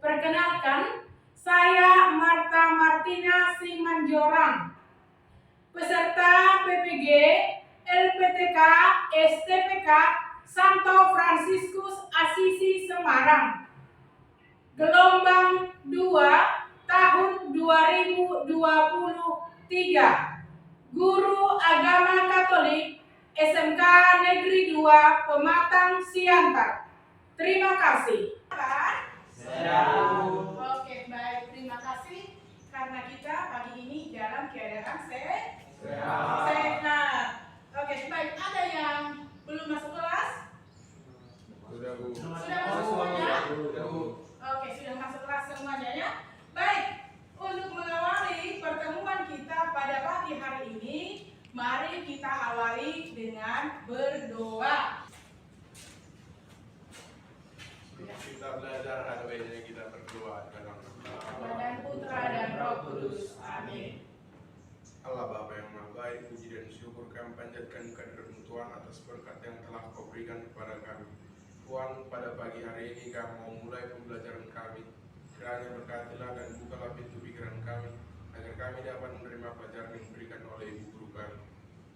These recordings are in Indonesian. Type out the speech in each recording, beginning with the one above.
Perkenalkan, saya Marta Martina Simanjorang, peserta PPG LPTK STPK Santo Fransiskus Asisi Semarang, gelombang 2 tahun 2023, guru agama Katolik SMK Negeri 2 Pematang Siantar. Terima kasih. Oke, baik, terima kasih karena kita pagi ini dalam keadaan sehat. Oke, baik, ada yang belum masuk kelas? Sudah masuk semuanya? Oke, sudah masuk kelas semuanya ya. Baik, untuk mengawali pertemuan kita pada pagi hari ini, mari kita awali dengan berdoa. Kita belajar ada baiknya kita berdoa dalam Bapa dan Putra dan Roh Kudus. Amin. Allah Bapa yang Maha Baik, puji dan syukur kami panjatkan kehadirat Tuhan atas berkat yang telah Kau berikan kepada kami. Tuhan, pada pagi hari ini kami mau mulai pembelajaran kami. Kiranya berkatilah dan bukalah pintu pikiran kami, agar kami dapat menerima pelajaran yang diberikan oleh Ibu Guru kami.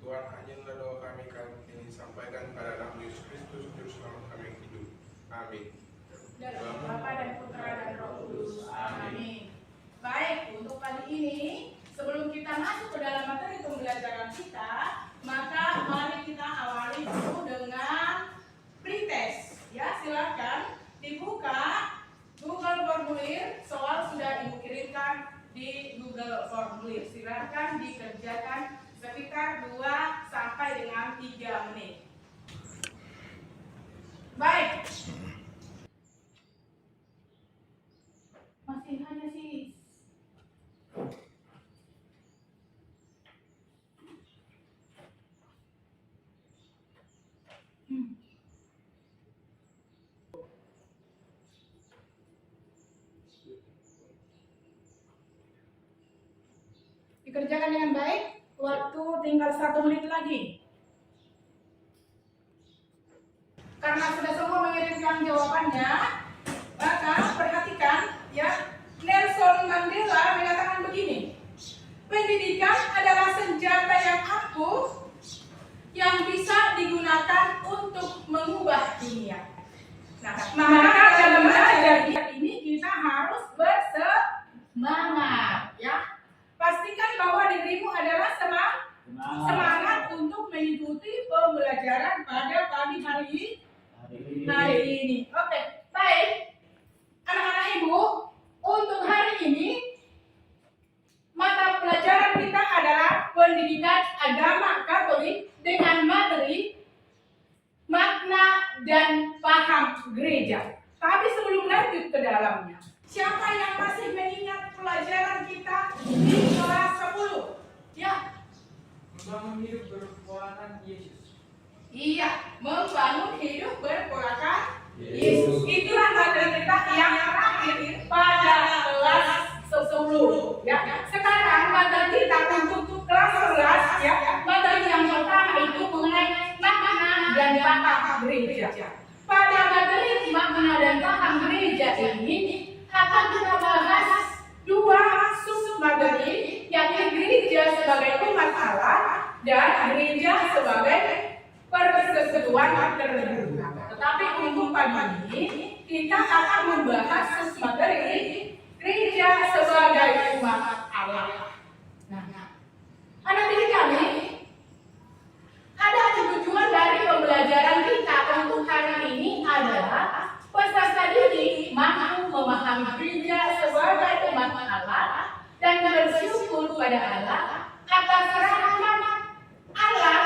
Tuhan, hanyalah doa kami ingin sampaikan pada nama Yesus Kristus, Juru Selamat kami yang hidup. Amin. Dari Bapa dan Putra dan Roh Kudus. Amin. Baik, untuk pagi ini, sebelum kita masuk ke dalam materi pembelajaran kita, maka mari kita awali dulu dengan pretest. Ya, silakan dibuka Google Formulir. Soal sudah Ibu kirimkan di Google Formulir. Silakan dikerjakan sekitar 2 sampai dengan 3 menit. Baik. Masih hanya sih. Dikerjakan dengan baik. Waktu tinggal 1 menit lagi. Karena sudah semua mengirimkan jawabannya, maka perhatikan ya. Nelson Mandela mengatakan begini, pendidikan adalah senjata yang ampuh yang bisa digunakan untuk mengubah dunia. Nah, maka dalam belajar ini kita harus bersemangat ya. Pastikan bahwa dirimu adalah semangat untuk mengikuti pembelajaran pada pagi hari ini. Oke, baik. Anak-anak Ibu, untuk hari ini mata pelajaran kita adalah pendidikan agama Katolik dengan materi makna dan paham gereja. Tapi sebelum lanjut ke dalamnya, siapa yang masih mengingat pelajaran kita di kelas 10? Ya. Membangun hidup berpolakan Yesus. Iya, membangun hidup berpolakan Yesus. Itulah materi kita yang terakhir pada kelas 10 ya. Sekarang materi kita untuk kelas 11 ya. Materi yang pertama itu mengenai makna dan paham gereja. Pada materi makna dan paham gereja ini akan kita bahas 2 sub-materi, yakni gereja sebagai umat Allah dan gereja sebagai persekutuan terbuka. Tetapi untuk pagi ini kita akan membahas materi gereja sebagai umat Allah. Nah, anak-anak kami, ada tujuan dari pembelajaran kita untuk hari ini adalah peserta didik mampu memahami gereja sebagai umat Allah dan bersyukur pada Allah atas rahmat Allah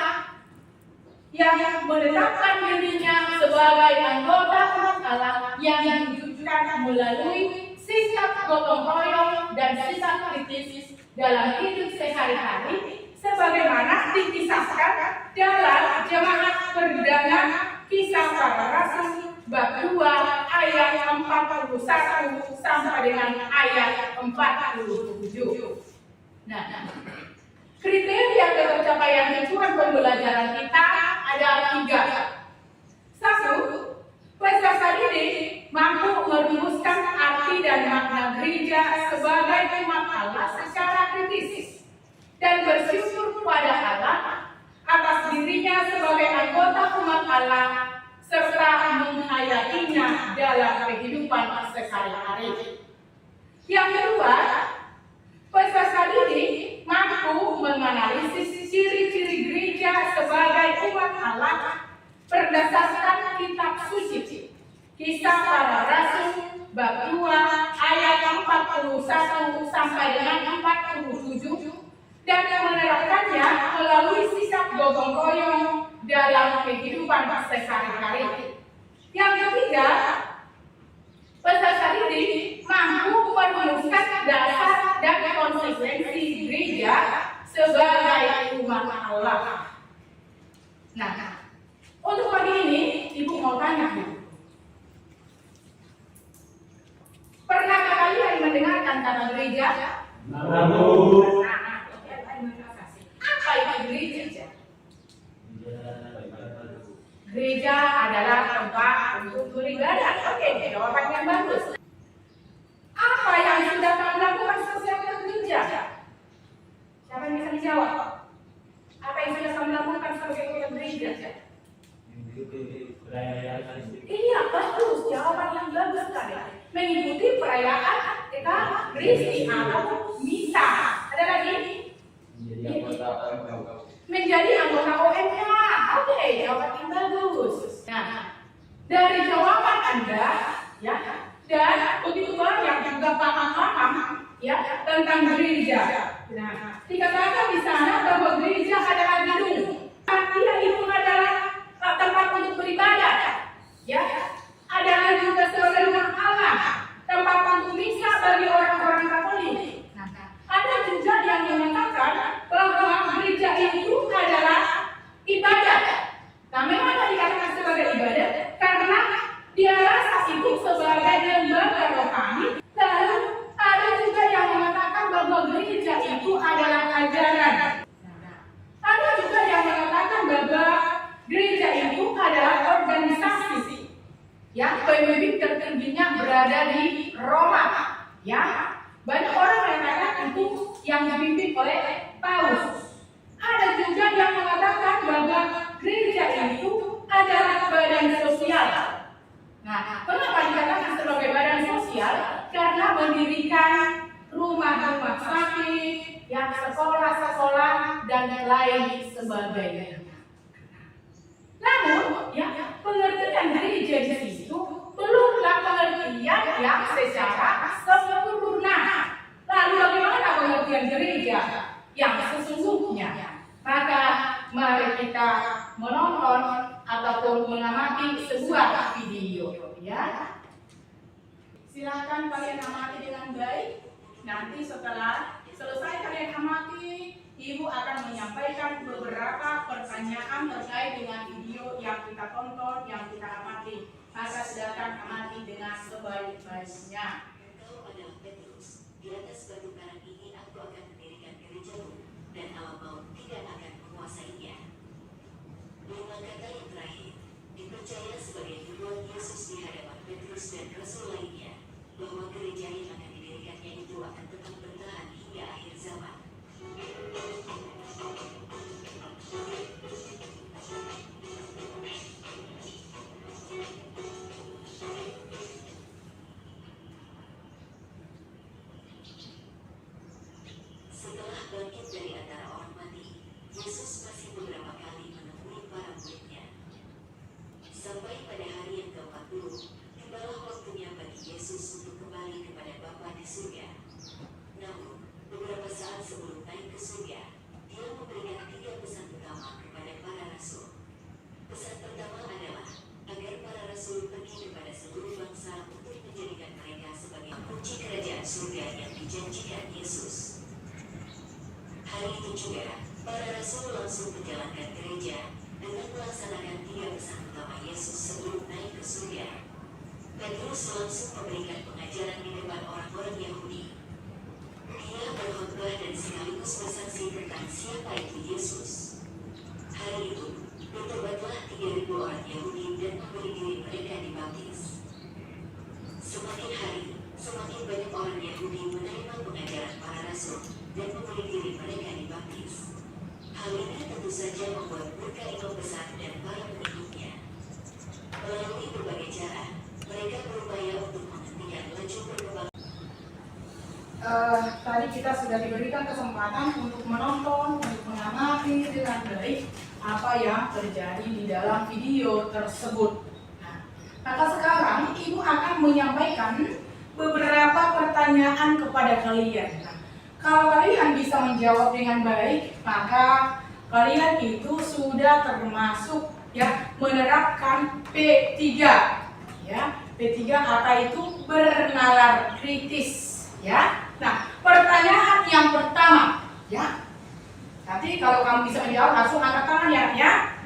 yang menetapkan dirinya sebagai anggota umat Allah yang diwujudkan melalui sikap gotong royong dan sikap kritis dalam hidup sehari-hari sebagaimana dikisahkan dalam Jemaat Perdana Kisah Para Rasul bab 2 ayat 41 sampai dengan ayat 47. Nah, kriteria ketercapaian tujuan pembelajaran kita ada 3. 1. Peserta didik mampu merumuskan arti dan sebagai umat Allah secara kritis dan bersyukur kepada Allah atas dirinya sebagai anggota umat Allah serta menghayatinya dalam kehidupan sehari-hari. Yang kedua, peserta didik mampu menganalisis ciri-ciri gereja sebagai umat Allah berdasarkan kitab suci. Kisah Para Rasul bab 2 ayat 41 sampai dengan 47 dan menerapkannya melalui sikap gotong royong dalam kehidupan sehari-hari. Yang ketiga, peserta didik mampu merumuskan dasar dan konsekuensi gereja sebagai umat Allah. Nah, untuk pagi ini Ibu mau tanya, pernahkah kalian mendengarkan kata gereja? Apa itu gereja? Gereja adalah tempat untuk beribadah. Oke, jawaban yang bagus. Apa yang sudah kamu lakukan sosial gereja? Siapa yang bisa menjawab? Apa yang sudah kamu lakukan sebagai gereja? Iya, bagus. Jawaban yang bagus sekali. Mengikuti perayaan Ekaristi atau misa. Ada lagi? Menjadi anggota OMK. Oke, jawaban yang bagus. Nah, dari jawaban Anda, ya, dan begitu banyak juga paham-paham, ya, tentang gereja. Nah, dikatakan di sana bahwa gereja adalah gedung. Artinya itu adalah tempat untuk beribadah, ya. Adalah juga sebagai rumah Allah, tempat untuk misa bagi orang-orang Katolik. Ada juga yang mengatakan bahwa gereja itu adalah ibadah. Nah, memang dikatakan sebagai ibadah karena dia rasa itu sebagai lembaga rohani. Lalu ada juga yang mengatakan bahwa gereja itu adalah ajaran. Ada juga yang mengatakan bahwa gereja itu adalah organisasi. Ya, pemimpin tertingginya berada di Roma. Ya, banyak orang mengatakan itu yang dipimpin oleh Paus. Ada juga yang mengatakan bahwa gereja itu adalah badan sosial. Nah, kenapa dikatakan sebagai badan sosial? Karena mendirikan rumah-rumah sakit, yang sekolah-sekolah dan lain sebagainya. Namun, ya, pengertian gereja di situ belumlah pengertian yang secara sempurna. Lalu bagaimana pengertian gereja yang sesungguhnya? Maka mari kita menonton ataupun mengamati sebuah video, ya. Silakan kalian amati dengan baik. Nanti setelah selesai kalian amati, Ibu akan menyampaikan beberapa pertanyaan terkait dengan video yang kita tonton, yang kita amati. Maka silakan amati dengan sebaik-baiknya. Engkau adalah Petrus. Di atas batu karang ini aku akan mendirikan gerejaku, dan alam maut tidak akan menguasainya. Lima kata yang terakhir dipercaya sebagai tujuan Yesus di hadapan Petrus dan rasul lainnya, bahwa gereja yang akan didirikannya itu akan tetap bertahan hingga akhir zaman. Setelah bangkit dari antara orang mati, Yesus masih beberapa kali menemui para muridnya. Sampai pada hari yang ke-40, tibalah waktunya bagi Yesus untuk kembali kepada Bapa di surga. Namun, beberapa saat sebelum naik ke surga, dia memberikan 3 pesan utama kepada para rasul. Pesan pertama adalah agar para rasul pergi kepada seluruh bangsa untuk menjadikan mereka sebagai kunci kerajaan surga yang dijanjikan Yesus. Hari itu juga, para rasul langsung menjalankan gereja dengan melaksanakan 3 pesan utama Yesus sebelum naik ke surga. Petrus langsung memberikan pengajaran di depan orang-orang Yahudi. Dia berkhotbah dan sekaligus bersaksi tentang siapa itu Yesus. Hari itu, bertobatlah 3.000 orang Yahudi dan memberi diri mereka dibaptis. Semakin hari, semakin banyak orang Yahudi menerima pengajaran Hal ini tentu saja membuat murka imam besar dan para pengikutnya. Melalui berbagai cara, mereka berupaya untuk menghentikan laju perkembangan. Tadi kita sudah diberikan kesempatan untuk menonton, untuk mengamati dengan baik apa yang terjadi di dalam video tersebut. Nah, maka sekarang Ibu akan menyampaikan beberapa pertanyaan kepada kalian. Nah, kalau kalian bisa menjawab dengan baik, maka kalian itu sudah termasuk ya menerapkan P3. Ya, P3 kata itu bernalar kritis. Ya, nah pertanyaan yang pertama, ya. Nanti kalau kamu bisa menjawab langsung angkat tangan ya.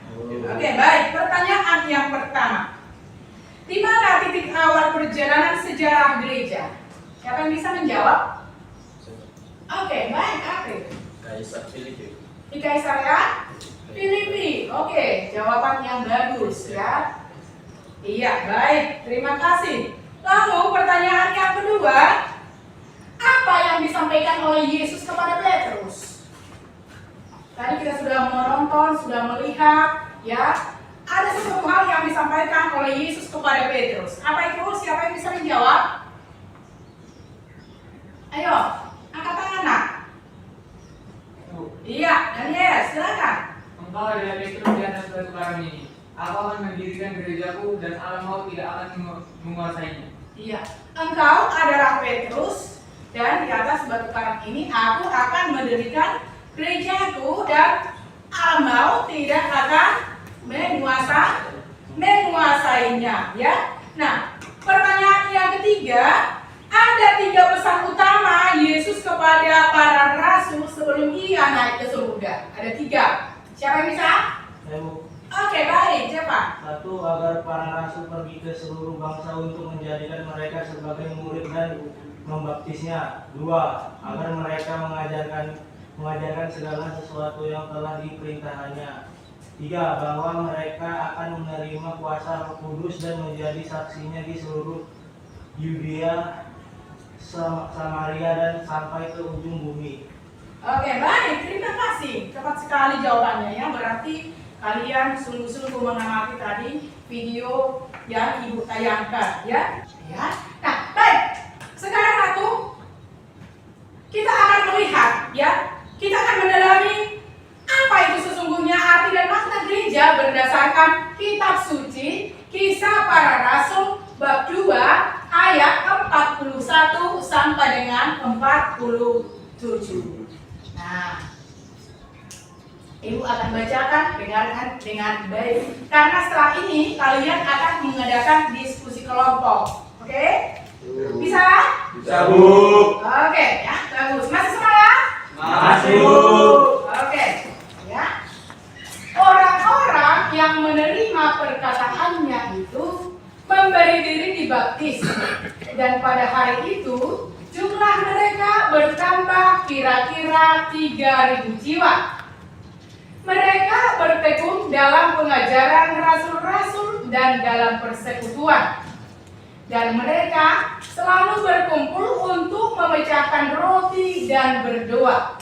Oke, baik. Pertanyaan yang pertama, di mana titik awal perjalanan sejarah gereja? Siapa yang bisa menjawab? Oke, baik. April. Kaisar Filipi. Di Kaisaria Filipi. Oke, jawaban yang bagus ya. Iya, baik. Terima kasih. Lalu pertanyaan yang kedua, apa yang disampaikan oleh Yesus kepada Petrus? Tadi kita sudah menonton, sudah melihat, ya. Ada sesuatu hal yang disampaikan oleh Yesus kepada Petrus. Apa itu? Siapa yang bisa menjawab? Ayo, angkat tangan nak. Iya, Daniel, silakan. Engkau adalah Petrus di atas batu karang ini. Aku akan mendirikan gerejaku dan alam maut tidak akan menguasainya. Iya, engkau adalah Petrus dan di atas batu karang ini aku akan mendirikan gerejaku dan alam maut tidak akan menguasainya. Ya. Nah, pertanyaan yang ketiga, ada 3 pesan utama Yesus kepada para rasul sebelum ia naik ke surga. Ada 3. Siapa yang bisa? Oke, baik. Siapa? 1. Agar para rasul pergi ke seluruh bangsa untuk menjadikan mereka sebagai murid dan membaptisnya. 2. Agar mereka mengajarkan segala sesuatu yang telah diperintahkannya. 3. Bahwa mereka akan menerima kuasa Roh Kudus dan menjadi saksinya di seluruh Yudea, Samaria dan sampai ke ujung bumi. Oke, baik. Terima kasih. Cepat sekali jawabannya ya. Berarti kalian sungguh-sungguh mengamati tadi video yang Ibu tayangkan ya. Ya. Nah, baik. Sekarang kita akan melihat ya. Kita akan mendalami apa itu sesungguhnya arti dan makna gereja berdasarkan kitab suci Kisah Para Rasul bab 2 ayat 41 sampai dengan 47. Nah, Ibu akan bacakan dengan baik. Karena setelah ini kalian akan mengadakan diskusi kelompok. Oke? Bisa? Bisa, Bu. Oke, ya, bagus. Masih semangat? Masih, Bu. Oke, ya. Orang-orang yang menerima perkataannya itu memberi diri dibaptis. Dan pada hari itu jumlah mereka bertambah kira-kira 3.000 jiwa. Mereka bertekun dalam pengajaran rasul-rasul dan dalam persekutuan. Dan mereka selalu berkumpul untuk memecahkan roti dan berdoa.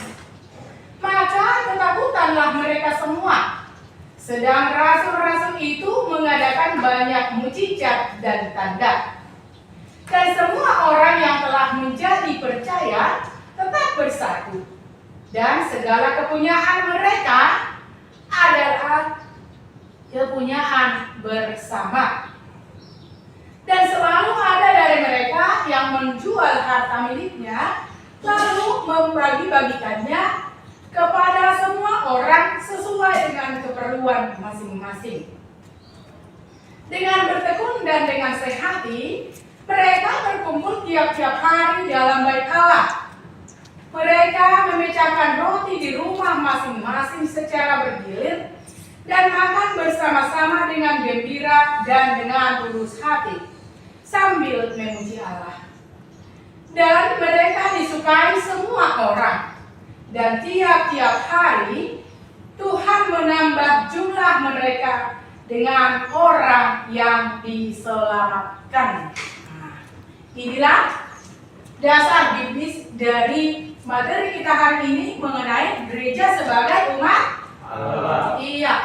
Maka ketakutanlah mereka semua. Sedang rasul-rasul itu mengadakan banyak mukjizat dan tanda. Dan semua orang yang telah menjadi percaya tetap bersatu. Dan segala kepunyaan mereka adalah kepunyaan bersama. Dan selalu ada dari mereka yang menjual harta miliknya lalu membagi-bagikannya kepada semua orang sesuai dengan keperluan masing-masing. Dengan bertekun dan dengan sehati, mereka berkumpul tiap-tiap hari dalam bait Allah. Mereka memecahkan roti di rumah masing-masing secara bergilir dan makan bersama-sama dengan gembira dan dengan tulus hati sambil memuji Allah. Dan mereka disukai semua orang. Dan tiap-tiap hari Tuhan menambah jumlah mereka dengan orang yang diselamatkan. Nah, inilah dasar biblis dari materi kita hari ini mengenai gereja sebagai umat Allah. Iya,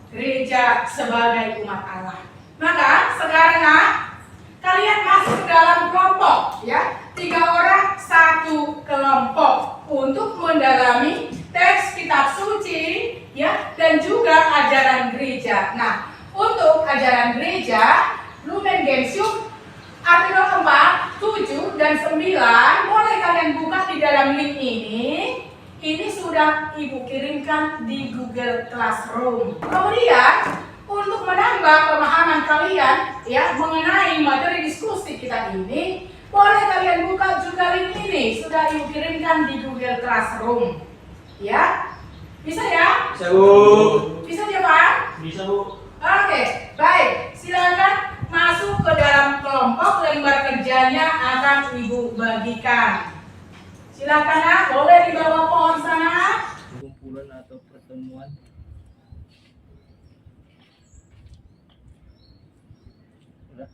gereja sebagai umat Allah. Maka sekarang kalian masuk ke dalam kelompok, ya, 3 orang 1 kelompok untuk mendalami teks kitab suci, ya, dan juga ajaran gereja. Nah, untuk ajaran gereja, Lumen Gentium artikel 4, 7, dan 9 boleh kalian buka di dalam link ini. Ini sudah Ibu kirimkan di Google Classroom. Kemudian untuk menambah pemahaman kalian, ya, mengenai materi diskusi kita ini, boleh kalian buka juga link ini. Sudah Ibu kirimkan di Google Classroom. Ya, bisa ya? Bisa, Bu. Bisa ya, Pak? Bisa, Bu. Oke, baik. Silakan masuk ke dalam kelompok. Lembar kerjanya akan Ibu bagikan. Silakan, Nak. Boleh di bawah pohon sana. Kumpulan atau pertemuan udah.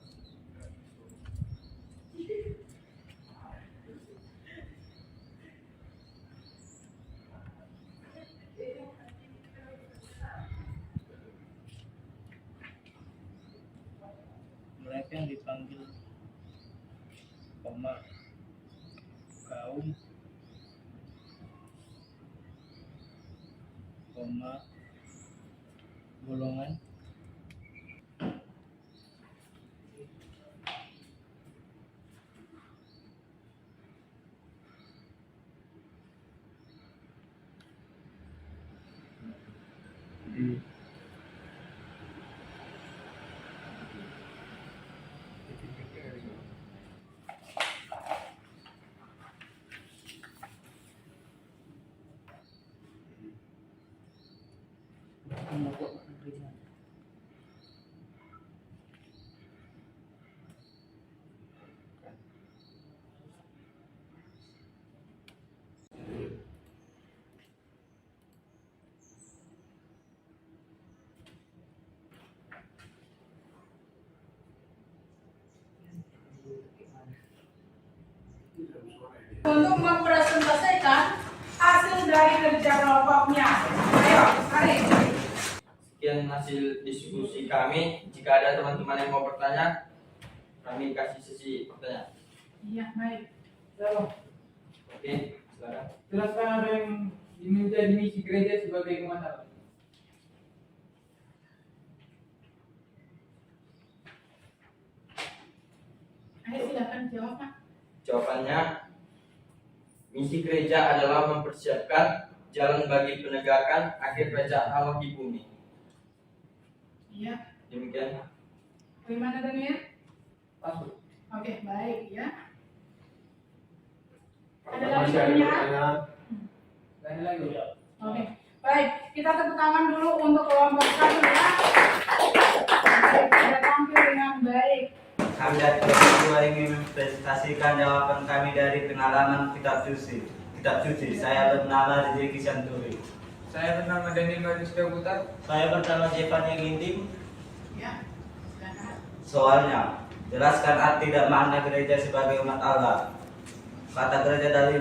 Mereka yang dipanggil kaum golongan Untuk mempresentasikan hasil dari kerja kelompoknya. Ayo, mari. Sekian hasil diskusi kami. Jika ada teman-teman yang mau bertanya, kami kasih sesi pertanyaan. Iya, baik. Oke, silakan. Jelaskan apa yang menjadi misi gereja sebagai umat Allah. Ayo silakan jawab, Pak. Jawabannya, misi gereja adalah mempersiapkan jalan bagi penegakan akhir kerajaan Allah di bumi. Iya. Demikian. Bagaimana, Daniel? Masuk. Oke, baik ya. Ada Apakah lagi masih ada pertanyaan? pertanyaan? Tanya lagi. Oke, baik. Kita tepuk tangan dulu untuk kelompok 1 ya. Baik, sudah tampil dengan baik. Kami dari kelompok 2 ingin mempresentasikan jawaban kami dari pengalaman kitab suci. Saya bernama Rizky Santuri. Saya bernama Daniel Marius Putar. Saya bernama Jevania Ginting. Ya, silakan. Soalnya, jelaskan arti dan makna gereja sebagai umat Allah. Kata gereja dari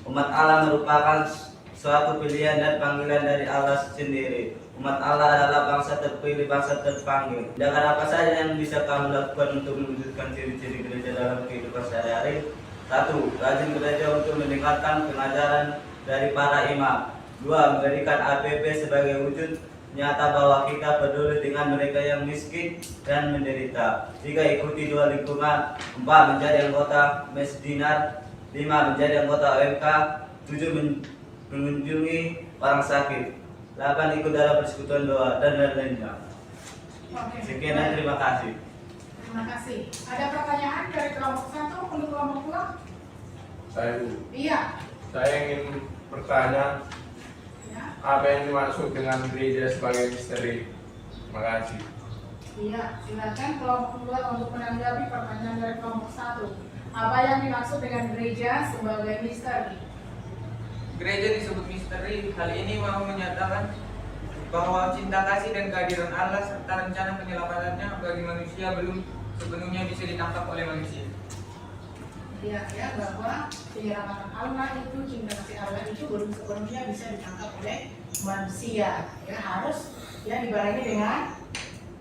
umat Allah merupakan suatu pilihan dan panggilan dari Allah sendiri. Umat Allah adalah bangsa terpilih, bangsa terpanggil. Jangan apa saja yang bisa kamu lakukan untuk mewujudkan ciri-ciri gereja dalam kehidupan sehari-hari. 1. Rajin gereja untuk mendengarkan pengajaran dari para imam. 2. Menjadikan APP sebagai wujud nyata bahwa kita peduli dengan mereka yang miskin dan menderita. 3. Ikuti 2 lingkungan. 4. Menjadi anggota Mesdinar. 5. Menjadi anggota OMK. 7. Mengunjungi orang sakit. 8. Ikut dalam persekutuan doa dan lain-lainnya. Oke. Sekian dan terima kasih. Terima kasih. Ada pertanyaan dari kelompok 1 untuk kelompok 2? Saya, Bu. Iya. Saya ingin bertanya, Ya. apa yang dimaksud dengan gereja sebagai misteri? Terima kasih. Iya, silakan kelompok 2 untuk menanggapi pertanyaan dari kelompok 1. Apa yang dimaksud dengan gereja sebagai misteri? Gereja disebut misteri. Hal ini mau menyatakan bahwa cinta kasih dan kehadiran Allah serta rencana penyelamatannya bagi manusia belum sepenuhnya bisa ditangkap oleh manusia. ya bahwa penyelamatan Allah itu, cinta kasih Allah itu belum sepenuhnya bisa ditangkap oleh manusia. Ya harus ya dibarengi dengan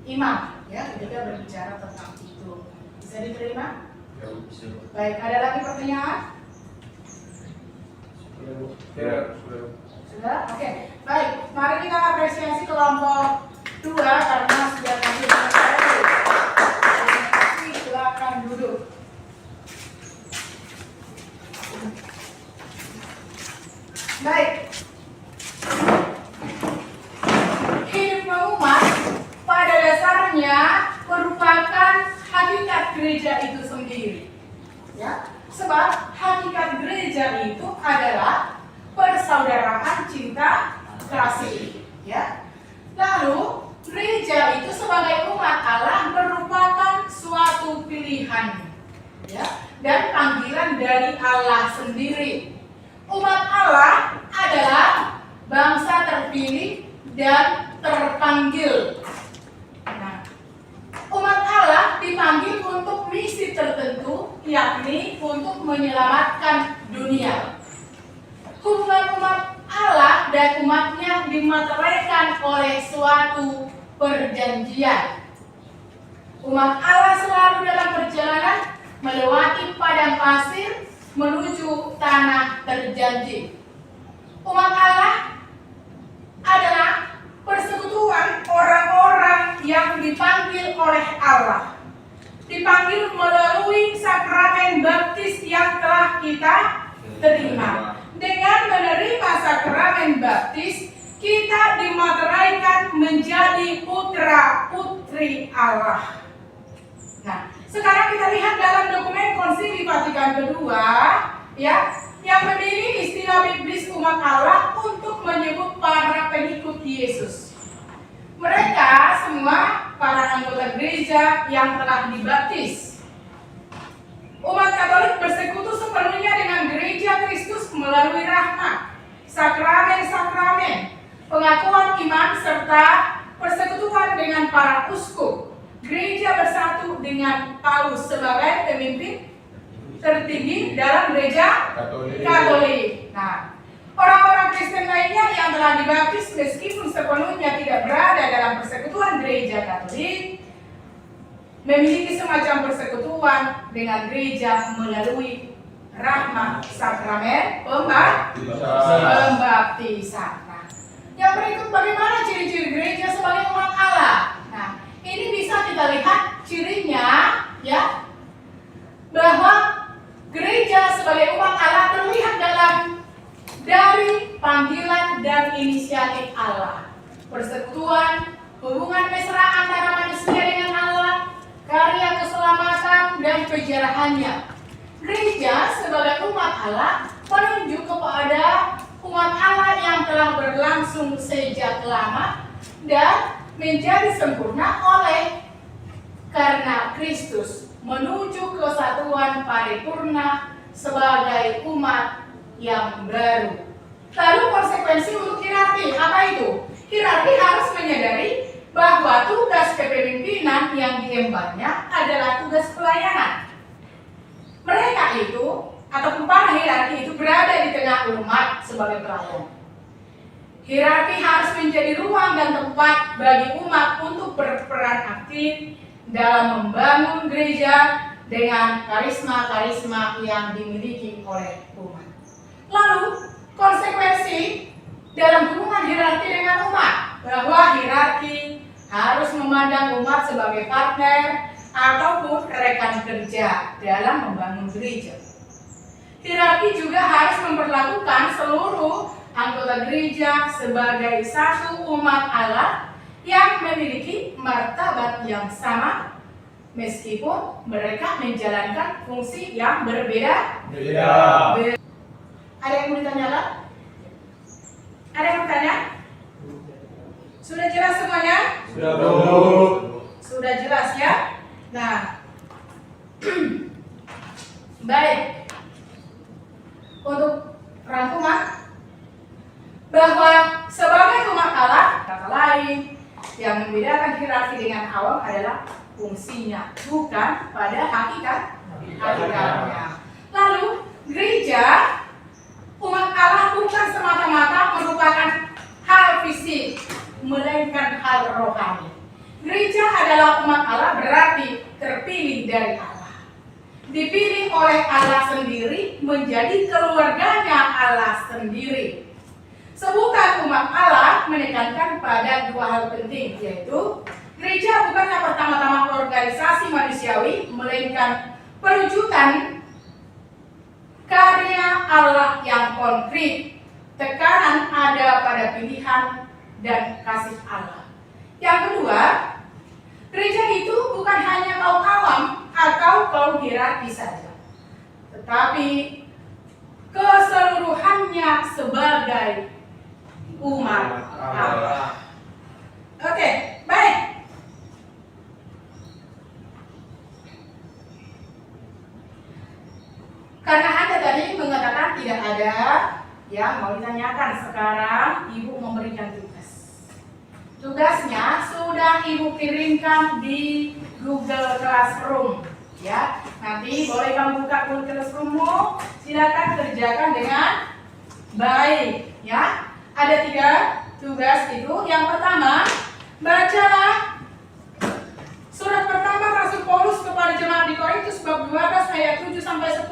iman ya ketika berbicara tentang itu. Bisa diterima? Ya. Baik, ada lagi pertanyaan? Ya, sudah. Sudah? Oke. Baik, mari kita apresiasi kelompok 2 karena sudah lanjut selesai. Silakan duduk. Baik. Hidup umat pada dasarnya merupakan hakikat gereja itu sendiri. Ya, sebab hakikat gereja itu adalah persaudaraan cinta kasih. Ya. Lalu gereja itu sebagai umat Allah merupakan suatu pilihan, ya, dan panggilan dari Allah sendiri. Umat Allah adalah bangsa terpilih dan terpanggil. Nah, umat Allah dipanggil untuk misi tertentu, yakni untuk menyelamatkan dunia. Hubungan umat Allah dan umatnya dimateraikan oleh suatu perjanjian. Umat Allah selalu dalam perjalanan melewati padang pasir menuju tanah terjanji. Umat Allah adalah persekutuan orang-orang yang dipanggil oleh Allah. Dipanggil melalui sakramen baptis yang telah kita terima. Dengan menerima sakramen baptis, kita dimateraikan menjadi putra-putri Allah. Nah, sekarang kita lihat dalam dokumen Konsili Vatikan kedua, ya, yang memilih istilah biblis umat Allah untuk menyebut para pengikut Yesus. Mereka semua para anggota gereja yang telah dibaptis. Umat Katolik bersekutu sepenuhnya dengan gereja Kristus melalui rahmat, sakramen-sakramen, pengakuan iman, serta persekutuan dengan para uskup. Gereja bersatu dengan Paus sebagai pemimpin tertinggi dalam gereja Katolik. Nah, orang-orang Kristen lainnya yang telah dibaptis meskipun sepenuhnya tidak berada dalam persekutuan gereja Katolik, memiliki semacam persekutuan dengan gereja melalui rahmat sakramen pembaptisan. Nah, yang berikut bagaimana ciri-ciri gereja sebagai umat Allah. Nah, ini bisa kita lihat cirinya, ya, bahwa gereja sebagai umat Allah terlihat dari panggilan dan inisiatif Allah, persekutuan, hubungan mesra antara manusia dengan Allah, karya keselamatan dan penjarahannya. Gereja sebagai umat Allah menunjuk kepada umat Allah yang telah berlangsung sejak lama dan menjadi sempurna oleh karena Kristus menuju kesatuan paripurna sebagai umat yang baru. Lalu konsekuensi untuk hierarki, apa itu? Hierarki harus menyadari bahwa tugas kepemimpinan yang diembannya adalah tugas pelayanan. Mereka itu, ataupun para hierarki itu berada di tengah umat sebagai pelayan. Hierarki harus menjadi ruang dan tempat bagi umat untuk berperan aktif dalam membangun gereja dengan karisma-karisma yang dimiliki oleh umat. Lalu, konsekuensi dalam hubungan hierarki dengan umat, bahwa hierarki harus memandang umat sebagai partner ataupun rekan kerja dalam membangun gereja. Hierarki juga harus memperlakukan seluruh anggota gereja sebagai satu umat Allah yang memiliki martabat yang sama meskipun mereka menjalankan fungsi yang berbeda. Ada yang mau ditanyakan? Ada yang bertanya? Sudah jelas semuanya? Sudah, Bu. Sudah jelas ya? Nah, baik. Untuk rangkuman, bahwa sebagai umat Allah, kata lain, yang membedakan hierarki dengan awam adalah fungsinya, bukan pada hakikatnya. Allah sendiri menjadi keluarganya Allah sendiri. Sebutan umat Allah menekankan pada dua hal penting, yaitu gereja bukanlah pertama-tama organisasi manusiawi, melainkan perwujudan karya Allah yang konkret. Tekanan ada pada pilihan dan kasih Allah. Yang kedua, gereja itu bukan hanya kaum awam atau kaum hierarkis saja, tetapi keseluruhannya sebagai umat Allah. Oke, baik. Karena Anda tadi mengatakan tidak ada yang mau ditanyakan, sekarang Ibu memberikan tugas. Tugasnya sudah Ibu kirimkan di Google Classroom, ya. Nanti boleh kamu buka Google Classroom-mu, silakan kerjakan dengan baik, ya. Ada 3 tugas itu. Yang pertama, bacalah surat pertama Rasul Paulus kepada jemaat di Korintus bab 12 ayat 7 sampai 10.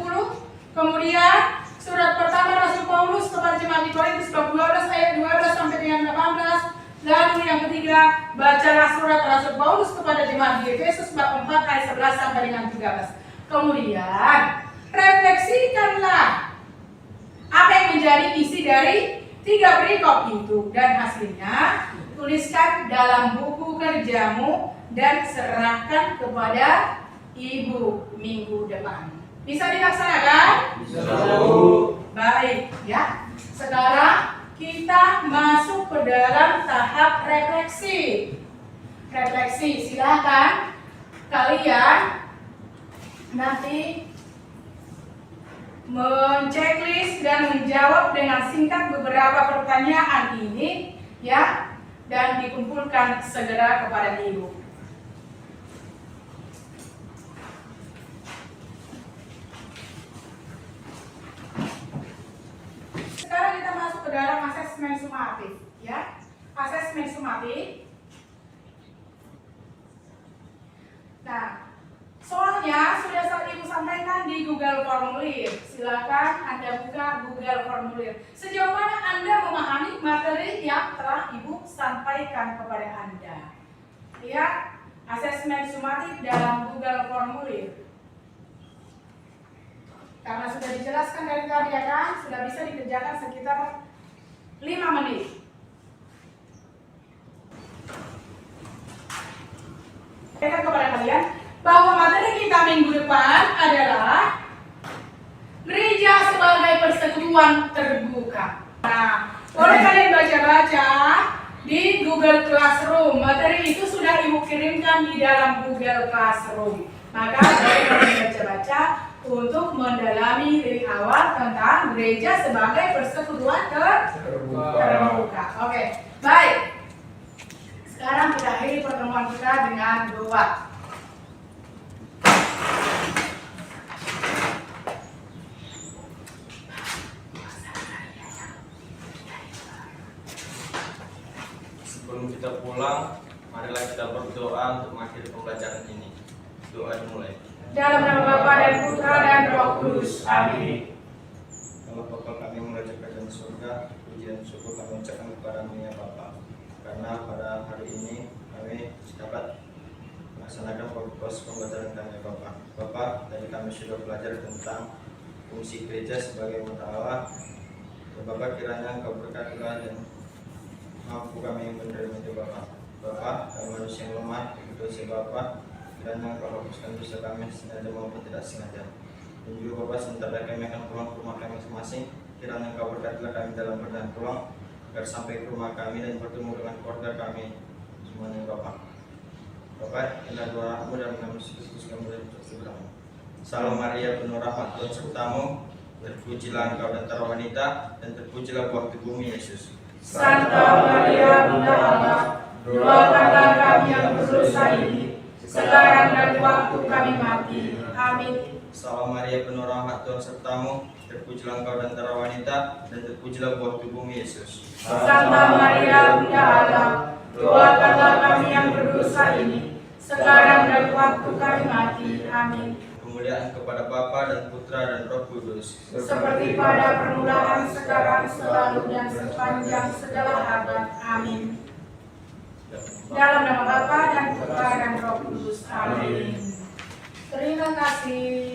Kemudian surat pertama Rasul Paulus kepada jemaat di Korintus bab 12 ayat 12 sampai dengan 18. Lalu yang ketiga, bacalah surat Rasul Paulus kepada jemaat di Efesus bab 4 ayat 11 sampai dengan 13. Kemudian refleksikanlah apa yang menjadi isi dari 3 perikop itu, dan hasilnya tuliskan dalam buku kerjamu dan serahkan kepada Ibu minggu depan. Bisa dilaksanakan? Bisa, Bu. Baik, ya. Sekarang kita masuk ke dalam tahap refleksi. Refleksi, silakan kalian nanti menceklis dan menjawab dengan singkat beberapa pertanyaan ini, ya, dan dikumpulkan segera kepada Ibu. Sekarang kita masuk ke dalam asesmen sumatif, ya. Asesmen sumatif. Nah, soalnya sudah Ibu sampaikan di Google Formulir. Silakan Anda buka Google Formulir. Sejauh mana Anda memahami materi yang telah Ibu sampaikan kepada Anda? Lihat asesmen sumatif dalam Google Formulir. Karena sudah dijelaskan dari tadi, ya kan, sudah bisa dikerjakan sekitar 5 menit. Saya kepada kalian bahwa materi kita minggu depan adalah gereja sebagai persekutuan terbuka. Nah, boleh kalian baca-baca di Google Classroom. Materi itu sudah Ibu kirimkan di dalam Google Classroom. Maka kalian baca-baca untuk mendalami dari awal tentang gereja sebagai persekutuan terbuka. Oke, baik. Sekarang kita akhiri pertemuan kita dengan doa. Sebelum kita pulang, marilah kita berdoa untuk mengakhiri pembelajaran ini. Doa dimulai. Dalam nama Bapa dan Putra dan Roh Kudus. Amin. Kalau Bapa kami mengajar kerajaan surga, puji dan syukur kami ucapkan kepadamu ya Bapa. Karena pada hari ini kami dapat melaksanakan proses pembelajaran kami ya Bapa. Bapa, tadi kami sudah belajar tentang fungsi gereja sebagai umat Allah. Ya Bapa, kiranya Engkau berkatilah dan mampu kami menerima itu Bapa. Bapa, kami manusia yang lemah, begitu Bapa, kiranya Engkau hapuskan dosa kami sengaja maupun tidak sengaja. Dan juga Bapa, sebentar kami akan pulang ke rumah kami masing-masing. Kiranya Engkau berkatilah kami dalam perjalanan pulang, agar sampai ke rumah kami dan bertemu dengan keluarga kami semuanya Bapa. Bapa, inilah doa-Mu dalam nama Yesus Kristus kami berdoa. Salam Maria, penuh rahmat Tuhan sertamu, terpujilah Engkau di antara wanita, dan terpujilah buah tubuhmu Yesus. Santa Maria Bunda Allah, doakanlah kami yang berdosa ini, sekarang dan waktu kami mati. Amin. Salam Maria, penuh rahmat Tuhan sertamu, terpujilah Engkau di antara wanita, dan terpujilah buah tubuhmu Yesus. Santa Maria Bunda Allah, doakanlah kami yang berdosa ini, sekarang dan waktu kami mati. Amin. kemuliaan kepada Bapa dan Putra dan Roh Kudus. seperti pada permulaan, sekarang, selalu, dan sepanjang segala abad. Amin. Dalam nama Bapa dan Putra dan Roh Kudus. Amin. Terima kasih.